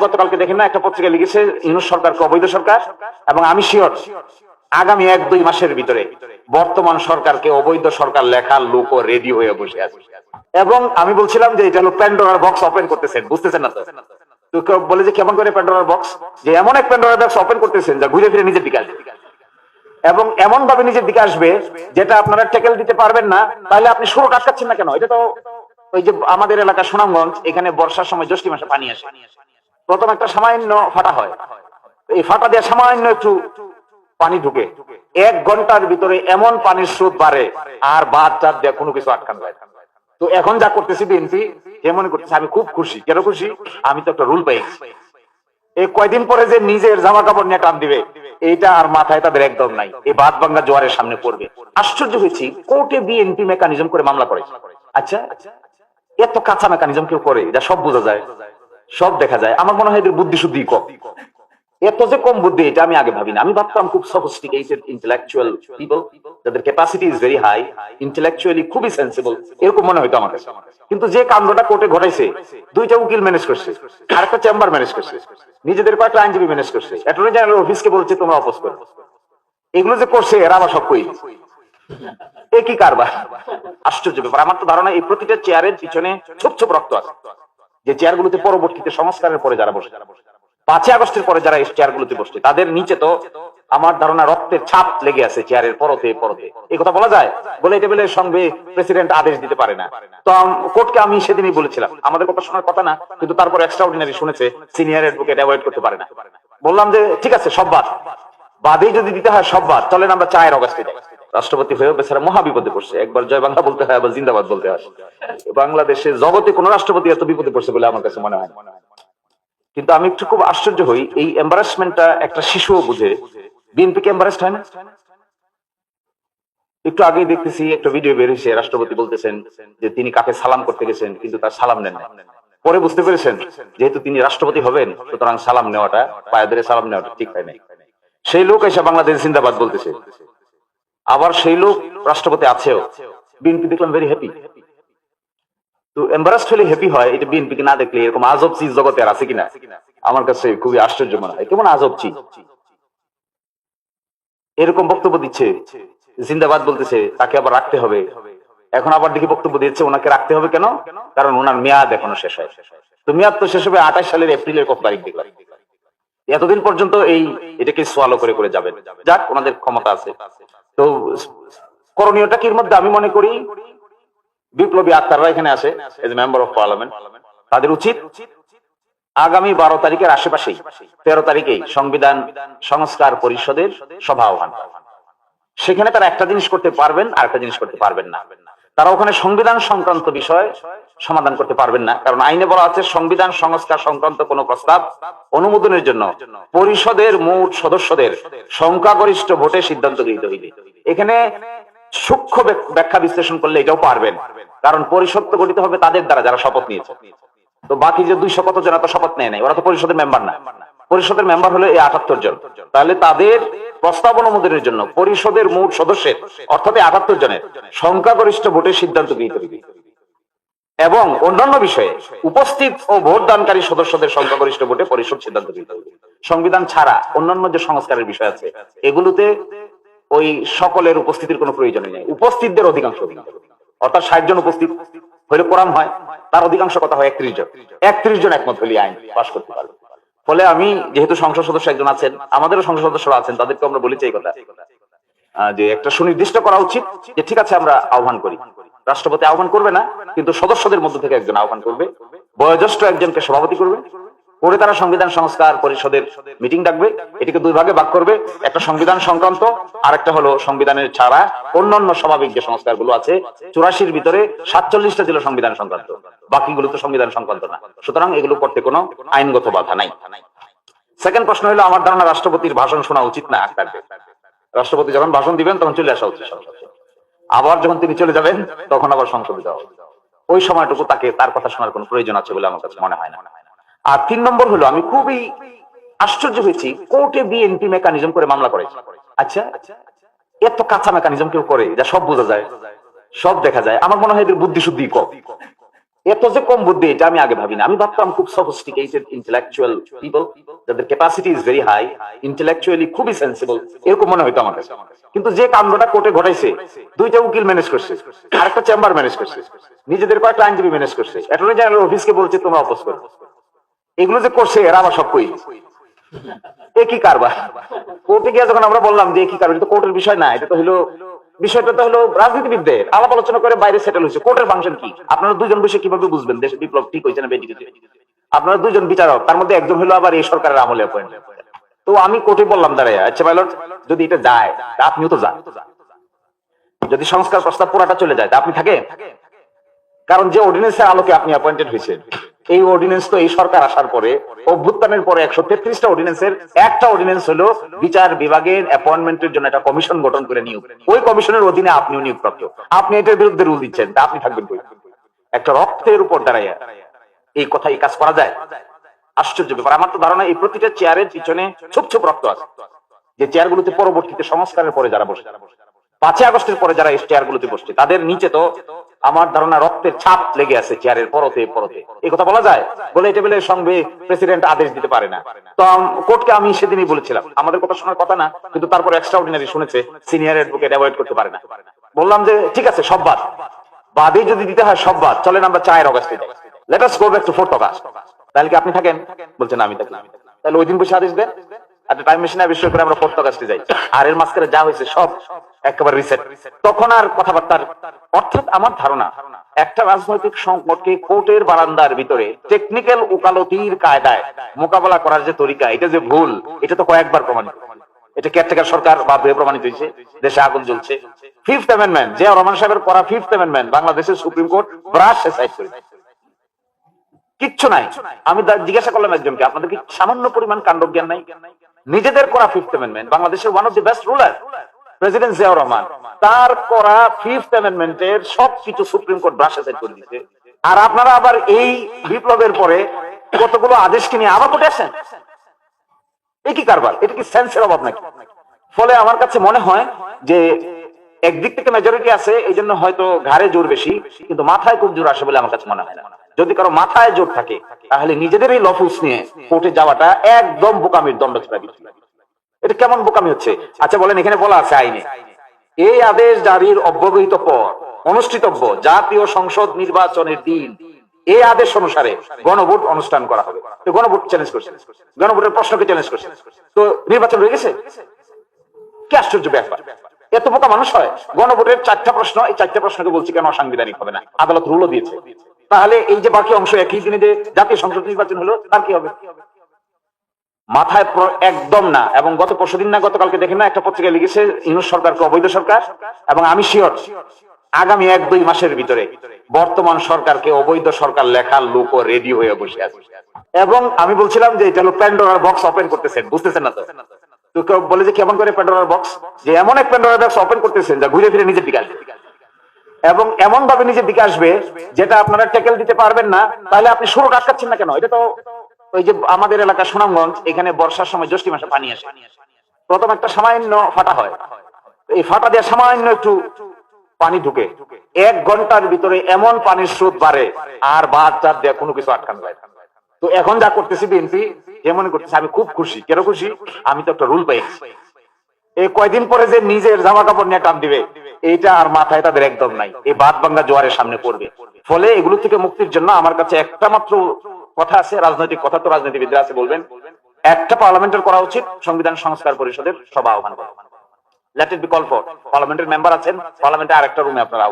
গতকালকে দেখেন না, একটা পত্রিকা লিখেছে ইউনূস সরকারকে অবৈধ সরকার, এবং আমি শিওর আগামী 1-2 মাসের ভিতরে বর্তমান সরকারকে অবৈধ সরকার লেখার লোকও রেডি হয়ে বসে আছে। এবং আমি বলছিলাম যে এটা হলো প্যান্ডোরার বক্স ওপেন করতেছেন, বুঝতেছেন না তো? তো কেউ বলে যে কেমন করে প্যান্ডোরার বক্স, যে এমন এক প্যান্ডোরার বক্স ওপেন করতেছেন যা ঘুরে ফিরে নিজের দিকে আসবে, এবং এমন ভাবে নিজের দিকে আসবে যেটা আপনারা ট্যাকেল দিতে পারবেন না। তাহলে আপনি শুরু আটকাচ্ছেন না কেন? এটা তো ওই যে আমাদের এলাকা সুনামগঞ্জ, এখানে বর্ষার সময় জ্যৈষ্ঠ মাসে পানি আসে, প্রথম একটা সামান্য ফাটা হয়, এই ফাটা দিয়ে সামান্য একটু পানি ঢুকে 1 ঘন্টার ভিতরে এমন পানির স্রোত বাড়ে আর বাদ টাদ দিয়ে কোনো কিছু আটকান যায়। তো এখন যা করতেছি বিএনপি, যে মনে করতেছে আমি খুব খুশি। কেন খুশি? আমি তো একটা রুল পাইছি। এই কয়দিন পরে যে নিজের জামা কাপড় নিয়ে টান দিবে, এইটা আর মাথায় তাদের একদম নাই। এই বাদ বাংলা জোয়ারের সামনে পড়বে। আশ্চর্য হয়েছি, কোর্টে বিএনপি মেকানিজম করে মামলা করে। আচ্ছা, এত কাঁচা মেকানিজম কেউ করে যা সব বোঝা যায়, সব দেখা যায়। আমার মনে হয় এদের বুদ্ধি শুদ্ধি কম। এত যে কম বুদ্ধি এটা আমি আগে ভাবিনি। আমি ভাবতাম খুব সফিস্টিকেটেড ইন্টেলেকচুয়াল পিপল, যাদের capacity is very high, intellectually খুবই সেন্সিবল, এরকম মনে হইতো আমার কাছে। কিন্তু যে কাণ্ডটা কোর্টে ঘটাইছে, 2টা উকিল ম্যানেজ করছে, আরেকটা চেম্বার ম্যানেজ করছে, নিজেদের কয়েকটা আইনজীবী ম্যানেজ করছে, অ্যাটর্নি জেনারেল অফিসকে বলছে তোমরা অপোজ করো। এগুলো যে করছে এরা আবার সব কই, একই কারবার। আশ্চর্য ব্যাপার। আমার তো ধারণা এই প্রতিটা চেয়ারের পিছনে ছোপ ছোপ রক্ত আছে, যে চেয়ারগুলোতে পরবর্তীতে সংস্কারের পরে যারা বসে, 5ই আগস্টের পরে যারা এই চেয়ারগুলোতে বসছে, তাদের নিচে তো আমার ধারণা রক্তের ছাপ লেগে আছে চেয়ারের পরতে পরতে। এই কথা বলা যায়? বলে এটা বলে সঙ্গে প্রেসিডেন্ট আদেশ দিতে পারে না। তো কোর্টকে আমি সেদিনই বলেছিলাম আমাদের কথা শোনার কথা না, কিন্তু তারপর এক্সট্রাঅর্ডিনারি শুনেছে, সিনিয়র অ্যাডভোকেট অ্যাভয়েড করতে পারে না। বললাম যে ঠিক আছে, সব বাদ, বাদেই যদি দিতে হয় সব বাদ, চলেন আমরা 4 অগস্টে যাই। রাষ্ট্রপতি হয়েও বেচারা মহা বিপদে পড়ছে। একবার জয় বাংলা বলতে হয়, আবার জিন্দাবাদ বলতে হয়। বাংলাদেশে জগতে কোন রাষ্ট্রপতি এত বিপদে পড়ছে বলে আমার কাছে মনে হয়। কিন্তু আমি একটু খুব আশ্চর্য হই, এই এম্বারাসমেন্টটা একটা শিশুও বুঝে। বিএনপি কে এম্বারাসড হয় না? একটু আগেই দেখতেছি একটা ভিডিও বের হয়েছে, রাষ্ট্রপতি বলতেছেন যে তিনি কাকে সালাম করতে গেছেন কিন্তু তার সালাম নেন না। পরে বুঝতে পেরেছেন যেহেতু তিনি রাষ্ট্রপতি হবেন, সুতরাং সালাম নেওয়াটা, পায়ে ধরে সালাম নেওয়াটা ঠিক হয় নাই। সেই লোক এসে বাংলাদেশ জিন্দাবাদ বলতেছে, আবার সেই লোক রাষ্ট্রপতি আছেও। বিএনপি দেখলাম ভেরি হ্যাপি। তো এম্বারাসড হলে হ্যাপি হয়, এটা বিএনপি কে না দেখলে এরকম আজব চিজ জগতে আর আছে কিনা আমার কাছে খুবই আশ্চর্য মনে হয়। কেমন আজব চিজ, এরকম বক্তব্য দিচ্ছে, জিন্দাবাদ বলতেছে, তাকে আবার রাখতে হবে। এখন আবার দেখি বক্তব্য দিচ্ছে ওনাকে রাখতে হবে কেন? কারণ ওনার মেয়াদ এখনো শেষ হয়। তো মেয়াদ তো শেষ হবে 28 সালের এপ্রিলের কত তারিখ দেখলাম। এতদিন পর্যন্ত এটাকে সোয়ালো করে করে যাবেন। যাক, ওনাদের ক্ষমতা আছে। তো করণীয়টা কি? এর মধ্যে আমি মনে করি বিপ্লবী আক্তাররা এখানে আছে, এজ মেম্বার অফ পার্লামেন্ট, তাদের উচিত আগামী 12 তারিখের আশেপাশেই, 13 তারিখেই সংবিধান সংস্কার পরিষদের সভা আহ্বান। সেখানে তারা একটা জিনিস করতে পারবেন, আর একটা জিনিস করতে পারবেন না। তারা ওখানে সংবিধান সংক্রান্ত বিষয় সমাধান করতে পারবেন না, কারণ আইনে বলা আছে সংবিধান সংস্কার সংক্রান্ত কোন প্রস্তাব অনুমোদনের জন্য পরিষদের মোট সদস্যদের সংখ্যাগরিষ্ঠ ভোটে সিদ্ধান্ত গৃহীত হইবে। এখানে সূক্ষ্ম ব্যাখ্যা বিশ্লেষণ করলে এটাও পারবেন, কারণ পরিষদ তো গঠিত হবে তাদের দ্বারা যারা শপথ নিয়েছে। তো বাকি যে 200 কত জন তো শপথ নেয় নাই, ওরা তো পরিষদের মেম্বার না। পরিষদের মেম্বার হলো এই 78 জন। তাহলে তাদের প্রস্তাব অনুমোদনের জন্য পরিষদের মোট সদস্যের অর্থাৎ 78 জনের সংখ্যাগরিষ্ঠ ভোটে সিদ্ধান্ত গৃহীত হইবে, এবং অন্যান্য বিষয়ে উপস্থিত ও ভোটদানকারী সদস্যদের সংখ্যাগরিষ্ঠ ভোটে পরিষদ সিদ্ধান্ত গৃহীত হইবে। সংবিধান ছাড়া অন্যান্য যে সংস্কারের বিষয় আছে এগুলোতে ওই সকলের উপস্থিতির কোনো প্রয়োজনই নেই। উপস্থিতদের অধিকাংশ, অর্থাৎ 60 জন উপস্থিত হইলে কোরাম হয়, তার অধিকাংশ কথা হয় 31 জন। 31 জন একমত হলে আইন পাস করতে পারবে। ফলে আমি যেহেতু সংসদ সদস্য একজন আছেন, আমাদেরও সংসদ সদস্যরা আছেন, তাদেরকে আমরা বলেছি এই কথা যে একটা সুনির্দিষ্ট করা উচিত যে ঠিক আছে আমরা আহ্বান করি, রাষ্ট্রপতি আহ্বান করবে না, কিন্তু সদস্যদের মধ্য থেকে একজন আহ্বান করবে, বয়োজ্যেষ্ঠ একজনকে সভাপতি করবে, পরে তারা সংবিধান সংস্কার পরিষদের মিটিং ডাকবে। এটিকে 2 ভাগে ভাগ করবে, একটা সংবিধান সংক্রান্ত, আর একটা হলো সংবিধানের ছাড়া অন্যান্য স্বাভাবিক যে সংস্কার গুলো আছে। 84-র ভিতরে 47টা ছিল সংবিধান সংক্রান্ত, বাকিগুলো তো সংবিধান সংক্রান্ত না। সুতরাং এগুলো করতে কোনো আইনগত বাধা নাই। সেকেন্ড প্রশ্ন হলো, আমার ধারণা রাষ্ট্রপতির ভাষণ শোনা উচিত না আক্তারদের। রাষ্ট্রপতি যখন ভাষণ দিবেন তখন চলে আসা উচিত, আবার যখন তিনি চলে যাবেন তখন আবার সংসদে যাওয়া উচিত। ওই সময়টুকু তাকে তার কথা শোনার কোনো প্রয়োজন আছে বলে আমার কাছে মনে হয় না। আর 3 নম্বর হলো, আমি খুবই আশ্চর্য হয়েছি, কোর্টে বিএনপি মেকানিজম করে মামলা করেছে। আচ্ছা, এত কাঁচা মেকানিজম কেউ করে যা সব বোঝা যায়, সব দেখা যায়। আমার মনে হয় এদের বুদ্ধি শুদ্ধি কম। এত যে কম বুদ্ধি এটা আমি আগে ভাবিনি। আমি ভাবতাম খুব সফিস্টিকেটেড ইন্টেলেকচুয়াল পিপল, যাদের capacity is very high, intellectually খুবই সেন্সিবল, এরকম মনে হইতো আমার কাছে। কিন্তু যে কাণ্ডটা কোর্টে ঘটাইছে, দুইটা উকিল ম্যানেজ করছে, আরেকটা চেম্বার ম্যানেজ করছে, নিজেদের কয়েকটা আইনজীবী ম্যানেজ করছে, অ্যাটর্নি জেনারেল অফিসকে বলছে তোমরা অপোজ করো, এগুলো যে করছে এরা আবার সব কই একই কারবার। কোর্টে গিয়ে যখন আমরা বললাম যে একই কারবার, এটা কোর্টের বিষয় না, এটা তো হলো বিষয়টা তো হলো রাজনীতিবিদদের আলাপ আলোচনা করে বাইরে সেটেল হয়েছে। কোর্টের ফাংশন কি? আপনারা দুজন বসে কিভাবে বুঝবেন দেশে বিপ্লব ঠিক হয়েছে না বেঠিক হয়েছে? আপনারা দুজন বিচারক, তার মধ্যে একজন হলো আবার এই সরকারের আমলে অ্যাপয়েন্ট। তো আমি কোর্টে বললাম দাঁড়ায়, আচ্ছা মাই লর্ড, যদি এটা যায় আপনিও তো যান, যদি সংস্কার প্রস্তাব পুরাটা চলে যায় তা আপনি থাকেন? কারণ যে অর্ডিন্যান্সের আলোকে আপনি অ্যাপয়েন্টেড হয়েছেন, এই অর্ডিন্যান্স তো এই সরকার আসার পরে, অভ্যুত্থানের পরে 133টা অর্ডিন্যান্সের একটা অর্ডিন্যান্স হলো বিচার বিভাগের অ্যাপয়েন্টমেন্টের জন্য একটা কমিশন গঠন করে নিয়োগ। ওই কমিশনের অধীনে আপনিও নিয়োগপ্রাপ্ত, আপনি এটার বিরুদ্ধে রুল দিচ্ছেন, তা আপনি থাকবেন কই? একটা রক্তের উপর দাঁড়াইয়া এই কথা, এই কাজ করা যায়? আশ্চর্য ব্যাপার। আমার তো ধারণা এই প্রতিটা চেয়ারের পিছনে ছোপ ছোপ রক্ত আছে, যে চেয়ারগুলোতে পরবর্তীতে সংস্কারের পরে যারা বসে, 5 আগস্টের পরে যারা এই চেয়ারগুলোতে বসছে, তাদের নিচে তো আমার ধারণা রক্তের ছাপ লেগে আছে চেয়ারের পরতে পরতে। এই কথা বলা যায়? বলে এই টেবিলের সঙ্গে প্রেসিডেন্ট আদেশ দিতে পারে না। তো কোর্টকে আমি সেদিনই বলেছিলাম আমাদের কথা শোনার কথা না, কিন্তু তারপর এক্সট্রা অর্ডিনারি শুনেছে, সিনিয়র অ্যাডভোকেট অ্যাভয়েড করতে পারে না। বললাম যে ঠিক আছে, সব বাদ, বাদে যদি দিতে হয় সব বাদ, চলেন আমরা 4 অগস্টে যাই, let us go back to 4 August. তাহলে কি আপনি থাকেন? বলছেন আমি থাকি। তাহলে ওই দিন বসে আদেশ দেন, একটা টাইম মেশিনে আবিষ্কার করে আমরা 4 অগস্টে যাই, আর এর মাঝখানে যা হয়েছে সব একেবারে রিসেট। তখন আর কথাবার্তার, অর্থাৎ আমার ধারণা একটা রাজনৈতিক সংকটকে কোর্টের বারান্দার ভিতরে টেকনিক্যাল উকালতির কায়দায় মোকাবেলা করার যে তরিকা, এটা যে ভুল, এটা তো কয়েকবার প্রমাণিত। এটা কেয়ারটেকার সরকার বা প্রমাণিত হয়েছে, দেশে আগুন জ্বলছে। 5th অ্যামেন্ডমেন্ট, জিয়া রহমান সাহেবের করা 5th অ্যামেন্ডমেন্ট বাংলাদেশের সুপ্রিম কোর্ট ব্রাশ সাইড করে কিচ্ছু নাই। আমি জিজ্ঞাসা করলাম একজনকে, আপনাদের কি সামান্য পরিমাণ কাণ্ডজ্ঞান নাই? নিজেদের করা 5th অ্যামেন্ডমেন্ট, বাংলাদেশের one of the best ruler president Ziaur Rahman, তার করা 5th অ্যামেন্ডমেন্টের সবকিছু সুপ্রিম কোর্ট ব্রাশ সাইড করে দিচ্ছে। আর আপনারা আবার এই বিপ্লবের পরে কতগুলো আদেশকে নিয়ে আবার কোর্টে আসেন। একই কারবার, এটা কি সেন্সের অভাব নাকি? ফলে আমার কাছে মনে হয় যে একদিক থেকে মেজরিটি আছে, এই জন্য হয়তো ঘাড়ে জোর বেশি, কিন্তু মাথায় খুব জোর আসে বলে আমার কাছে মনে হয় না। যদি কারো মাথায় জোর থাকে তাহলে নিজেদের এই লফুস নিয়ে কোর্টে যাওয়াটা একদম বোকামির দণ্ড ছিল। এটা কেমন বোকামি হচ্ছে? আচ্ছা বলেন, এখানে বলা আছে আইনে এই আদেশ জারির অব্যবহিত পর অনুষ্ঠিতব্য জাতীয় সংসদ নির্বাচনের দিন এই আদেশ অনুসারে গণভোট অনুষ্ঠান করা হবে। তো গণভোট চ্যালেঞ্জ করছে, গণভোটের প্রশ্নকে চ্যালেঞ্জ করছে, তো নির্বাচন হয়ে গেছে। কি আশ্চর্য ব্যাপার! এত বোকা মানুষ হয়? গণভোটের 4টা প্রশ্ন, এই 4টা প্রশ্নকে বলছি কেন অসাংবিধানিক হবে না, আদালত রুলও দিয়েছে। তাহলে এই যে বাকি অংশ একই দিনে যে জাতীয় সংসদ নির্বাচন হলো, তার কি হবে? মাথায় একদম না। এবং গত পরশুদিন না গতকালকে দেখেন না, একটা পত্রিকা লিখেছে ইউনূস সরকারকে অবৈধ সরকার, এবং আমি শিওর আগামী 1-2 মাসের ভিতরে বর্তমান সরকারকে অবৈধ সরকার লেখার লোকও রেডি হয়ে বসে আছে। এবং আমি বলছিলাম যে এটা হলো প্যান্ডোরার বক্স ওপেন করতেছেন, বুঝতেছেন না তো? তো কেউ বলে যে কেমন করে প্যান্ডোরার বক্স, যে এমন এক প্যান্ডোরার বক্স ওপেন করতেছেন যা ঘুরে ফিরে নিজের দিকে আসবে, এবং এমন ভাবে নিজের দিকে আসবে যেটা আপনারা ট্যাকেল দিতে পারবেন না। তাহলে আপনি শুরু আটকাচ্ছেন না কেন? এটা তো ওই যে আমাদের এলাকা সুনামগঞ্জ, এখানে বর্ষার সময় জ্যৈষ্ঠ মাসে পানি আসে, প্রথম একটা সামান্য ফাটা হয়, এই ফাটা দিয়ে সামান্য একটু পানি ঢুকে 1 ঘন্টার ভিতরে এমন পানির স্রোত বাড়ে, আর বাদ চার দিয়ে কোনো কিছু আটকানো যায়। তো এখন যা করতেছি বিএনপি যেমন করতেছে, আমি খুব খুশি। কেন খুশি? আমি তো একটা রুল পেয়েছি। এই কয়দিন পরে যে নিজের জামা কাপড় নিয়ে টান দিবে, এইটা আর মাথায় তাদের একদম নাই। এই বাদ বাংলা জোয়ারের সামনে পড়বে। ফলে এগুলো থেকে মুক্তির জন্য আমার কাছে একটা মাত্র কথা আছে, রাজনৈতিক কথা, তো রাজনীতিবিদরা আছে বলবেন, একটা পার্লামেন্টের করা উচিত সংবিধান সংস্কার পরিষদের সভা আহ্বান করা। Let it be call for. পার্লামেন্টের মেম্বার আছেন, পার্লামেন্টে আরেকটা রুমে আপনারা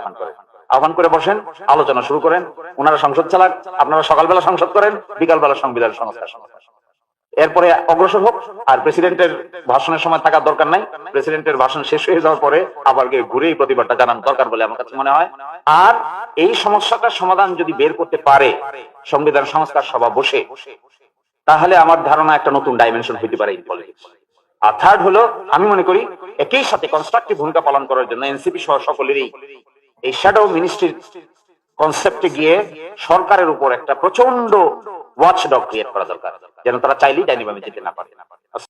আহ্বান করে বসেন, আলোচনা শুরু করেন। ওনারা সংসদ চালাক, আপনারা সকালবেলা সংসদ করেন, বিকালবেলা সংবিধান সংস্কার। এরপরে অগ্রসর হোক। আর প্রেসিডেন্টের ভাষণের সময় থাকার দরকার নাই, প্রেসিডেন্টের ভাষণ শেষ হয়ে যাওয়ার পরে আবার গিয়ে ঘুরে এই প্রতিবাদটা জানানো দরকার বলে আমার কাছে মনে হয়। আর এই সমস্যাটার সমাধান যদি বের করতে পারে সংবিধান সংস্কার সভা বসে, তাহলে আমার ধারণা একটা নতুন ডাইমেনশন হইতে পারে ইন পলিটিক্স। আর থার্ড হলো, আমি মনে করি একই সাথে কনস্ট্রাকটিভ ভূমিকা পালন করার জন্য এনসিপি সহ সকলেরই এই শ্যাডো মিনিস্ট্রির কনসেপ্টে গিয়ে সরকারের উপর একটা প্রচন্ড ওয়াচডগ ক্রিয়েট করা দরকার, যেন তারা চাইলেই ডাইনিভাবে যেতে না পারে।